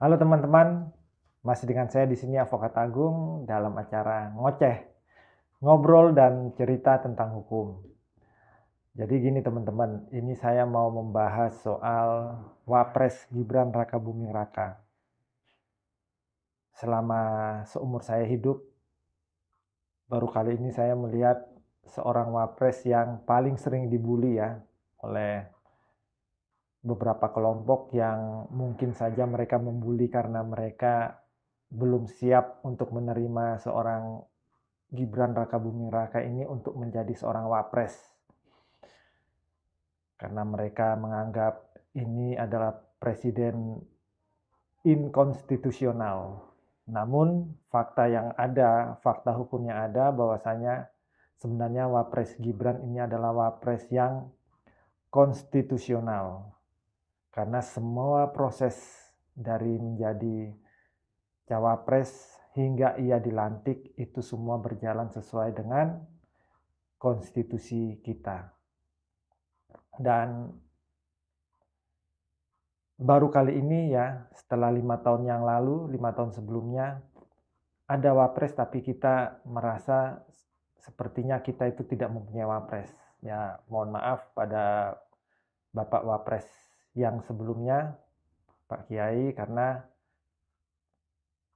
Halo teman-teman, masih dengan saya di sini Advokat Agung dalam acara Ngoceh, Ngobrol dan Cerita tentang Hukum. Jadi gini teman-teman, ini saya mau membahas soal Wapres Gibran Rakabuming Raka. Selama seumur saya hidup, baru kali ini saya melihat seorang Wapres yang paling sering dibully ya oleh beberapa kelompok yang mungkin saja mereka membuli karena mereka belum siap untuk menerima seorang Gibran Rakabuming Raka ini untuk menjadi seorang wapres. Karena mereka menganggap ini adalah presiden inkonstitusional. Namun fakta yang ada, fakta hukumnya ada bahwasanya sebenarnya Wapres Gibran ini adalah Wapres yang konstitusional. Karena semua proses dari menjadi Cawapres hingga ia dilantik itu semua berjalan sesuai dengan konstitusi kita. Dan baru kali ini ya, setelah 5 tahun yang lalu, 5 tahun sebelumnya, ada wapres tapi kita merasa sepertinya kita itu tidak mempunyai wapres. Ya, mohon maaf pada Bapak Wapres yang sebelumnya, Pak Kiai, karena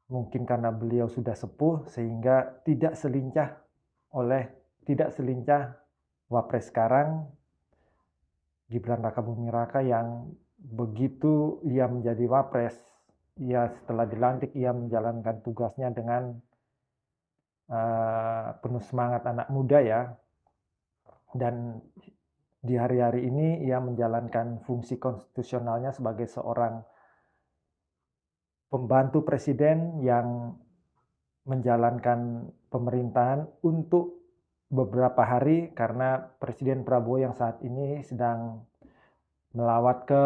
mungkin karena beliau sudah sepuh sehingga tidak selincah Wapres sekarang Gibran Rakabuming Raka yang begitu ia menjadi Wapres, ia setelah dilantik ia menjalankan tugasnya dengan penuh semangat anak muda ya, dan di hari-hari ini ia menjalankan fungsi konstitusionalnya sebagai seorang pembantu presiden yang menjalankan pemerintahan untuk beberapa hari karena Presiden Prabowo yang saat ini sedang melawat ke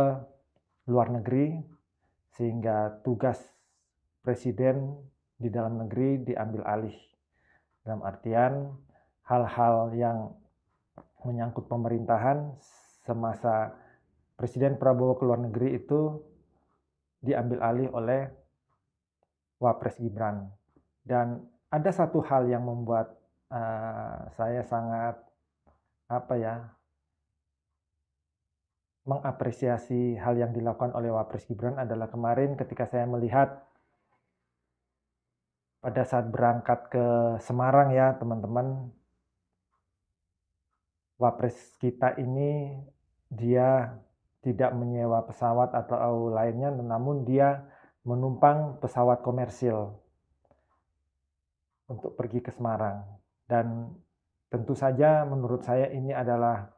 luar negeri sehingga tugas presiden di dalam negeri diambil alih. Dalam artian hal-hal yang menyangkut pemerintahan semasa Presiden Prabowo ke luar negeri itu diambil alih oleh Wapres Gibran. Dan ada satu hal yang membuat saya sangat mengapresiasi hal yang dilakukan oleh Wapres Gibran adalah kemarin ketika saya melihat pada saat berangkat ke Semarang ya teman-teman, Wapres kita ini dia tidak menyewa pesawat atau lainnya, namun dia menumpang pesawat komersil untuk pergi ke Semarang. Dan tentu saja menurut saya ini adalah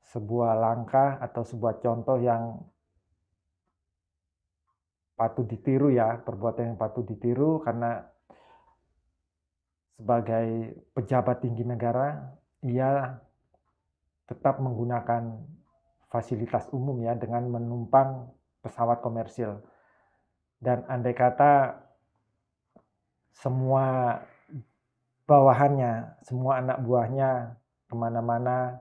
sebuah langkah atau sebuah contoh yang patut ditiru ya, perbuatan yang patut ditiru karena sebagai pejabat tinggi negara, ia tetap menggunakan fasilitas umum ya dengan menumpang pesawat komersil. Dan andai kata semua bawahannya, semua anak buahnya kemana-mana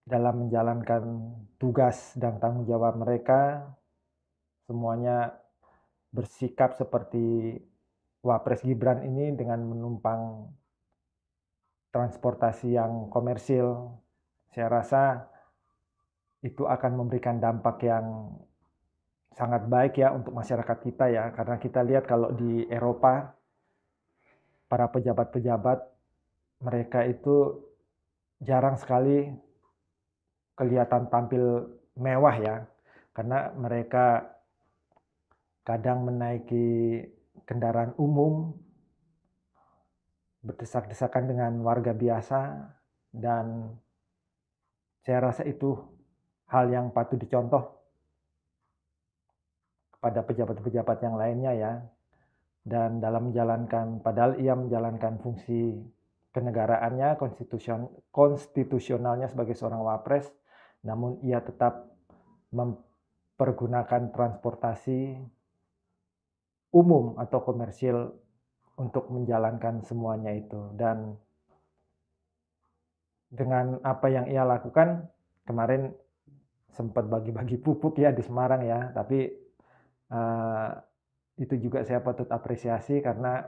dalam menjalankan tugas dan tanggung jawab mereka, semuanya bersikap seperti Wapres Gibran ini dengan menumpang transportasi yang komersil, saya rasa itu akan memberikan dampak yang sangat baik ya untuk masyarakat kita ya, karena kita lihat kalau di Eropa para pejabat-pejabat mereka itu jarang sekali kelihatan tampil mewah ya, karena mereka kadang menaiki kendaraan umum berdesak-desakan dengan warga biasa, dan saya rasa itu hal yang patut dicontoh kepada pejabat-pejabat yang lainnya ya. Dan dalam menjalankan, padahal ia menjalankan fungsi kenegaraannya, konstitusionalnya sebagai seorang wapres, namun ia tetap mempergunakan transportasi umum atau komersil untuk menjalankan semuanya itu. Dan dengan apa yang ia lakukan, kemarin sempat bagi-bagi pupuk ya di Semarang ya, tapi itu juga saya patut apresiasi karena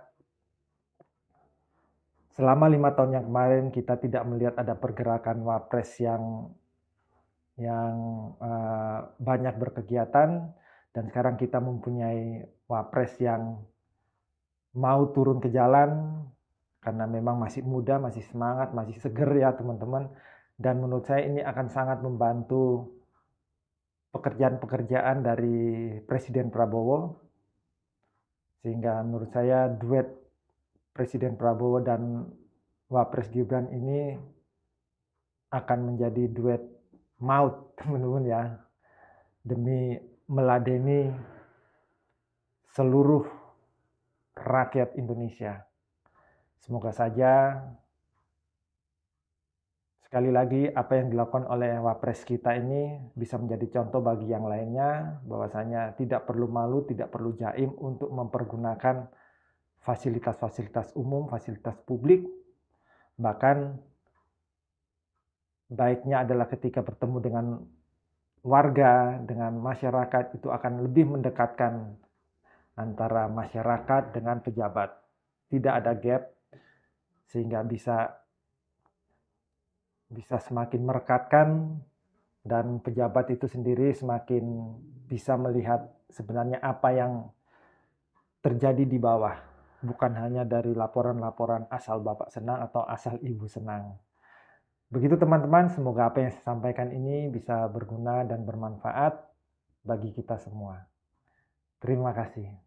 selama 5 tahun yang kemarin kita tidak melihat ada pergerakan Wapres yang banyak berkegiatan, dan sekarang kita mempunyai Wapres yang mau turun ke jalan karena memang masih muda, masih semangat, masih seger ya teman-teman. Dan menurut saya ini akan sangat membantu pekerjaan-pekerjaan dari Presiden Prabowo, sehingga menurut saya duet Presiden Prabowo dan Wapres Gibran ini akan menjadi duet maut teman-teman ya, demi meladeni seluruh rakyat Indonesia. Semoga saja sekali lagi apa yang dilakukan oleh Wapres kita ini bisa menjadi contoh bagi yang lainnya, bahwasanya tidak perlu malu, tidak perlu jaim untuk mempergunakan fasilitas-fasilitas umum, fasilitas publik. Bahkan baiknya adalah ketika bertemu dengan warga, dengan masyarakat, itu akan lebih mendekatkan antara masyarakat dengan pejabat. Tidak ada gap, sehingga bisa semakin merekatkan, dan pejabat itu sendiri semakin bisa melihat sebenarnya apa yang terjadi di bawah, bukan hanya dari laporan-laporan asal Bapak senang atau asal Ibu senang. Begitu teman-teman, semoga apa yang saya sampaikan ini bisa berguna dan bermanfaat bagi kita semua. Terima kasih.